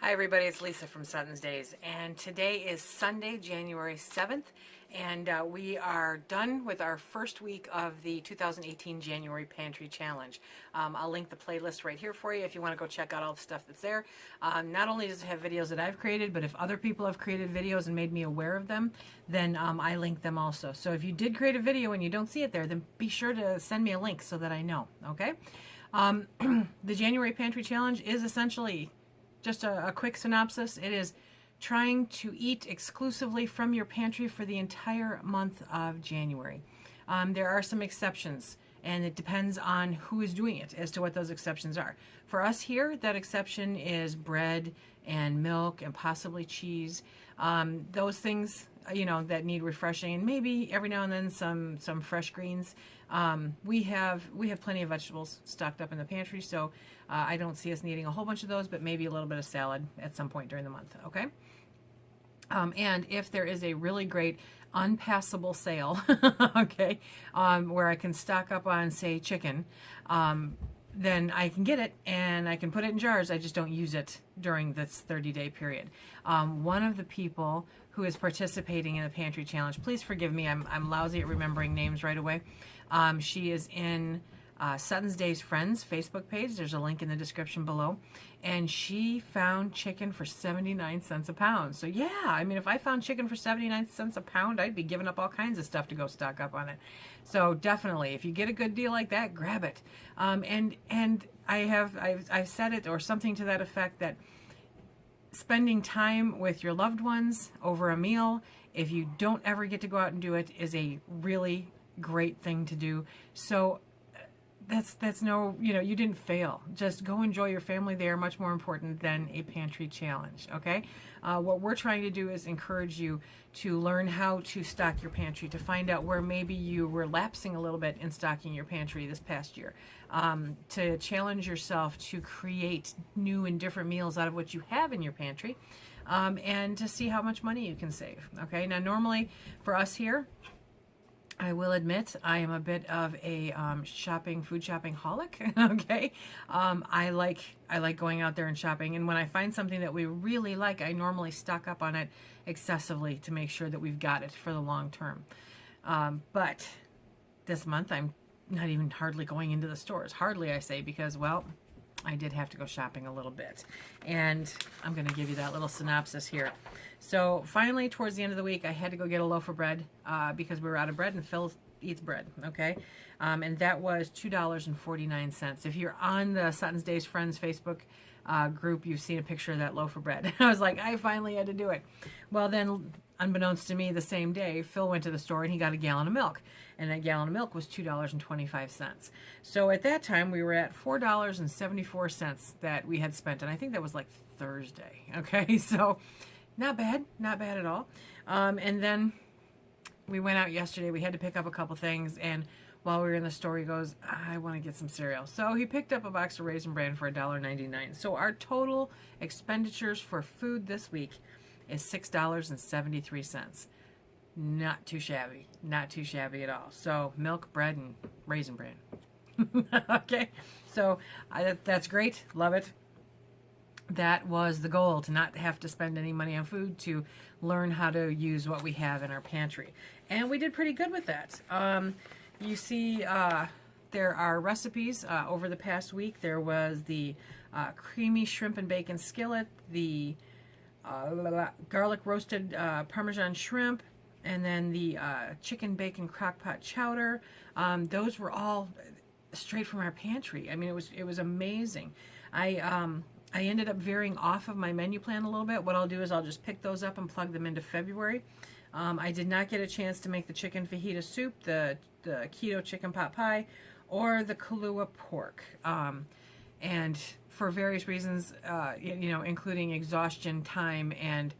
Hi everybody, it's Lisa from SuttonsDaze, and today is Sunday, January 7th, and we are done with our first week of the 2018 January Pantry Challenge. I'll link the playlist right here for you if you want to go check out all the stuff that's there. Not only does it have videos that I've created, but if other people have created videos and made me aware of them, then I link them also. So if you did create a video and you don't see it there, then be sure to send me a link so that I know, okay? The January Pantry Challenge is essentially just a quick synopsis. It is trying to eat exclusively from your pantry for the entire month of January. There are some exceptions, and it depends on who is doing it as to what those exceptions are. For us here, that exception is bread and milk and possibly cheese. Those things, you know, that need refreshing, and maybe every now and then some fresh greens. We have plenty of vegetables stocked up in the pantry, so I don't see us needing a whole bunch of those, but maybe a little bit of salad at some point during the month, okay? And if there is a really great unpassable sale, okay, where I can stock up on, say, chicken, then I can get it and I can put it in jars. I just don't use it during this 30-day period. One of the people who is participating in the Pantry Challenge, please forgive me, I'm lousy at remembering names right away. She is in SuttonsDaze Friends Facebook page. There's a link in the description below. And she found chicken for 79 cents a pound. So yeah, I mean, if I found chicken for 79 cents a pound, I'd be giving up all kinds of stuff to go stock up on it. So definitely, if you get a good deal like that, grab it. And I've said it, or something to that effect, that spending time with your loved ones over a meal, if you don't ever get to go out and do it, is a really great thing to do. So that's no, you know, you didn't fail. Just go enjoy your family. They are much more important than a pantry challenge, okay? What we're trying to do is encourage you to learn how to stock your pantry, to find out where maybe you were lapsing a little bit in stocking your pantry this past year, to challenge yourself to create new and different meals out of what you have in your pantry, and to see how much money you can save, okay? Now, normally for us here, I will admit I am a bit of a food shopping holic. Okay, I like going out there and shopping, and when I find something that we really like, I normally stock up on it excessively to make sure that we've got it for the long term. But this month I'm not even hardly going into the stores. Hardly, I say, because, well, I did have to go shopping a little bit, and I'm going to give you that little synopsis here. So finally, towards the end of the week, I had to go get a loaf of bread because we were out of bread, and Phil eats bread, okay? And that was $2.49. If you're on the SuttonsDaze Friends Facebook group, you've seen a picture of that loaf of bread. I was like, I finally had to do it. Well, then, unbeknownst to me, the same day, Phil went to the store and he got a gallon of milk. And that gallon of milk was $2.25. So at that time, we were at $4.74 that we had spent. And I think that was like Thursday. Okay, so not bad at all. And then we went out yesterday. We had to pick up a couple things. And while we were in the store, he goes, I want to get some cereal. So he picked up a box of Raisin Bran for $1.99. So our total expenditures for food this week is $6.73. Not too shabby. Not too shabby at all. So milk, bread, and Raisin Bran. Okay, so that's great. Love it. That was the goal, to not have to spend any money on food, to learn how to use what we have in our pantry. And we did pretty good with that. You see, there are recipes over the past week. There was the creamy shrimp and bacon skillet, the garlic roasted Parmesan shrimp, and then the chicken bacon crockpot chowder. Those were all straight from our pantry. I mean, it was amazing. I ended up veering off of my menu plan a little bit. What I'll do is I'll just pick those up and plug them into February. I did not get a chance to make the chicken fajita soup, the keto chicken pot pie, or the Kahlua pork. And for various reasons, you know, including exhaustion, time, and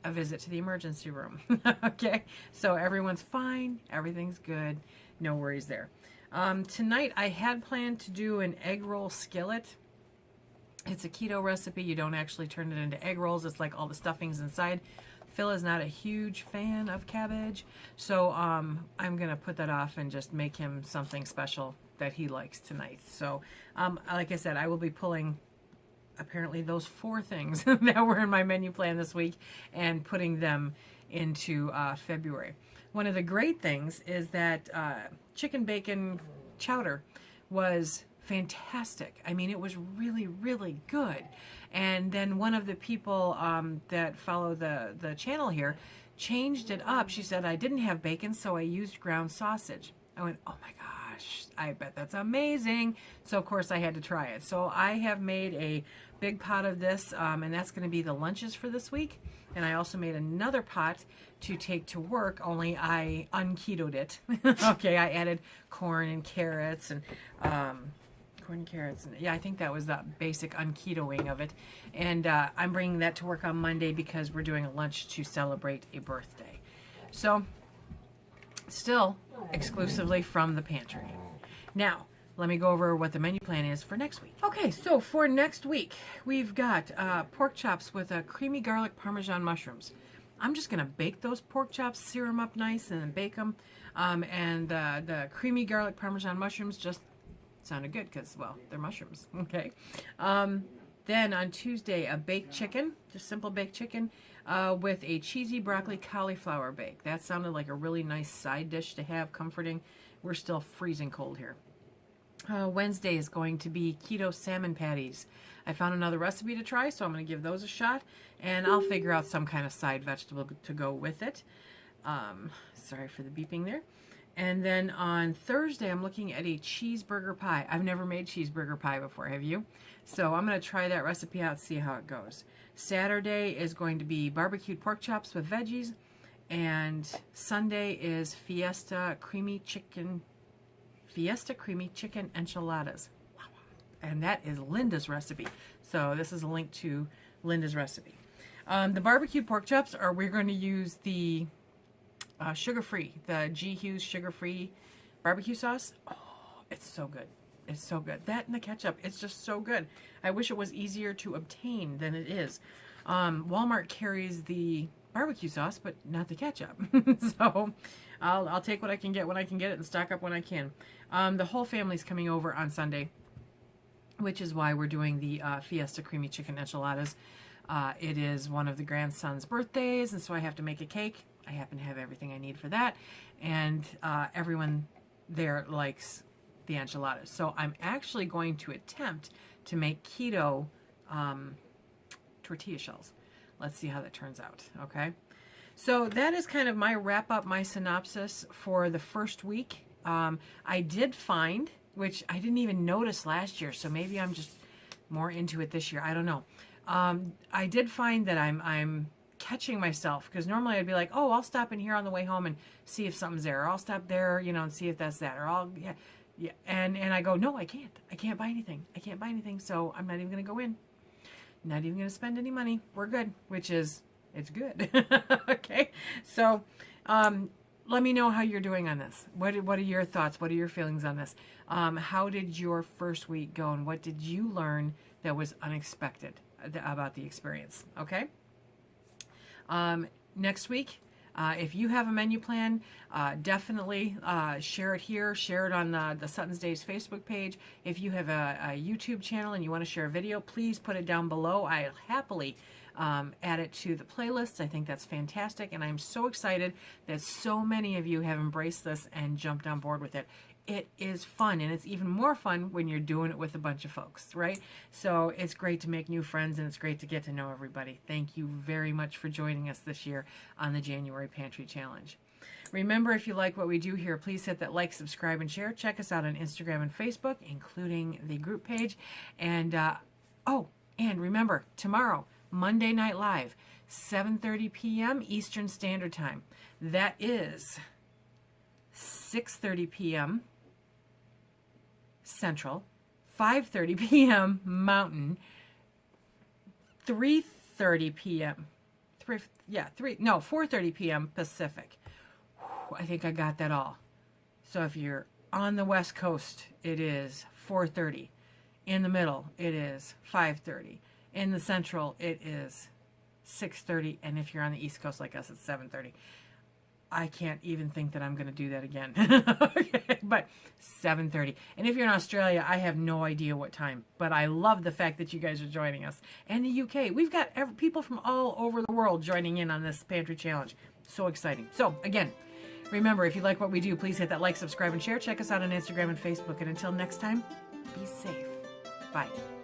a visit to the emergency room. Okay, so everyone's fine, everything's good, no worries there. Tonight I had planned to do an egg roll skillet. It's a keto recipe. You don't actually turn it into egg rolls. It's like all the stuffings inside. Phil is not a huge fan of cabbage, so I'm going to put that off and just make him something special that he likes tonight. So, like I said, I will be pulling apparently those 4 things that were in my menu plan this week and putting them into February. One of the great things is that chicken bacon chowder was fantastic. I mean, it was really, really good. And then one of the people that follow the channel here changed it up. She said, I didn't have bacon, so I used ground sausage. I went, oh my gosh, I bet that's amazing. So, of course, I had to try it. So I have made a big pot of this, and that's going to be the lunches for this week. And I also made another pot to take to work, only I unketoed it. Okay, I added corn and carrots and yeah, I think that was the basic unketoing of it. And I'm bringing that to work on Monday because we're doing a lunch to celebrate a birthday. So, still exclusively from the pantry. Now, let me go over what the menu plan is for next week. Okay, so for next week, we've got pork chops with creamy garlic Parmesan mushrooms. I'm just going to bake those pork chops, sear them up nice, and then bake them. And the creamy garlic Parmesan mushrooms just sounded good because, well, they're mushrooms. Okay. Then on Tuesday, a baked chicken, just simple baked chicken, with a cheesy broccoli cauliflower bake. That sounded like a really nice side dish to have, comforting. We're still freezing cold here. Wednesday is going to be keto salmon patties. I found another recipe to try, so I'm going to give those a shot, and I'll figure out some kind of side vegetable to go with it. Sorry for the beeping there. And then on Thursday, I'm looking at a cheeseburger pie. I've never made cheeseburger pie before, have you? So I'm going to try that recipe out, see how it goes. Saturday is going to be barbecued pork chops with veggies, and Sunday is Fiesta creamy chicken enchiladas. And that is Linda's recipe. So this is a link to Linda's recipe. The barbecued pork chops we're going to use the sugar-free, the G. Hughes sugar-free barbecue sauce. Oh, it's so good. It's so good. That and the ketchup, it's just so good. I wish it was easier to obtain than it is. Walmart carries the barbecue sauce, but not the ketchup. So I'll take what I can get when I can get it and stock up when I can. The whole family's coming over on Sunday, which is why we're doing the Fiesta creamy chicken enchiladas. It is one of the grandson's birthdays, and so I have to make a cake. I happen to have everything I need for that, and everyone there likes the enchiladas. So I'm actually going to attempt to make keto tortilla shells. Let's see how that turns out, okay? So that is kind of my wrap-up, my synopsis for the first week. I did find, which I didn't even notice last year, so maybe I'm just more into it this year. I don't know. I did find that I'm catching myself, because normally I'd be like, oh, I'll stop in here on the way home and see if something's there, or I'll stop there, and see if that's that, or yeah. And I go, no, I can't buy anything, so I'm not even going to go in. Not even going to spend any money. We're good, which is, it's good. Okay, so let me know how you're doing on this. What are your thoughts? What are your feelings on this? How did your first week go, and what did you learn that was unexpected about the experience? Okay. Next week, if you have a menu plan, definitely share it here. Share it on the SuttonsDaze Facebook page. If you have a YouTube channel and you want to share a video, please put it down below. I'll happily add it to the playlist. I think that's fantastic, and I'm so excited that so many of you have embraced this and jumped on board with it. It is fun, and it's even more fun when you're doing it with a bunch of folks, right? So it's great to make new friends, and it's great to get to know everybody. Thank you very much for joining us this year on the January Pantry Challenge. Remember, if you like what we do here, please hit that like, subscribe, and share. Check us out on Instagram and Facebook, including the group page. And, and remember, tomorrow, Monday Night Live, 7:30 p.m. Eastern Standard Time. That is 6:30 p.m. Central, 5:30 p.m. Mountain, 3:30 p.m. 4:30 p.m. Pacific. Whew, I think I got that all. So if you're on the West Coast, it is 4:30. In the middle, it is 5:30. In the Central, it is 6:30. And if you're on the East Coast like us, it's 7:30. I can't even think that I'm going to do that again. Okay, but 7:30. And if you're in Australia, I have no idea what time. But I love the fact that you guys are joining us. And the UK, we've got people from all over the world joining in on this pantry challenge. So exciting. So again, remember, if you like what we do, please hit that like, subscribe, and share. Check us out on Instagram and Facebook. And until next time, be safe. Bye.